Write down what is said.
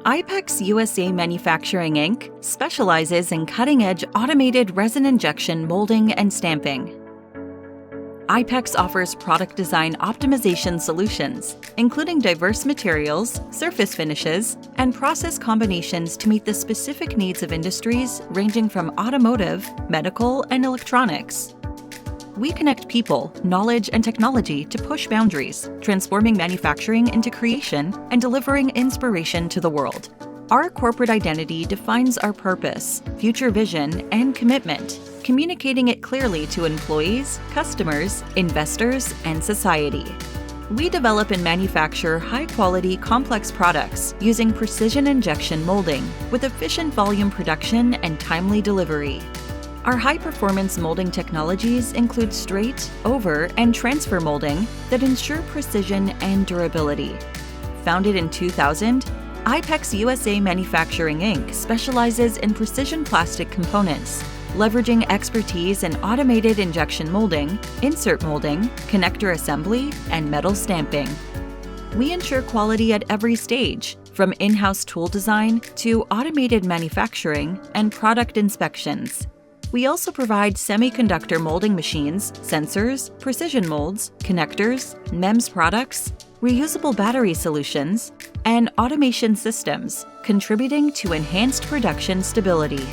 I-PEX USA Manufacturing Inc. specializes in cutting-edge automated resin injection molding and stamping. I-PEX offers product design optimization solutions, including diverse materials, surface finishes, and process combinations to meet the specific needs of industries ranging from automotive, medical, and electronics. We connect people, knowledge, and technology to push boundaries, transforming manufacturing into creation and delivering inspiration to the world. Our corporate identity defines our purpose, future vision, and commitment, communicating it clearly to employees, customers, investors, and society. We develop and manufacture high-quality, complex products using precision injection molding with efficient volume production and timely delivery. Our high-performance molding technologies include straight, over, and transfer molding that ensure precision and durability. Founded in 2000, I-PEX USA Manufacturing Inc. specializes in precision plastic components, leveraging expertise in automated injection molding, insert molding, connector assembly, and metal stamping. We ensure quality at every stage, from in-house tool design to automated manufacturing and product inspections. We also provide semiconductor molding machines, sensors, precision molds, connectors, MEMS products, reusable battery solutions, and automation systems, contributing to enhanced production stability.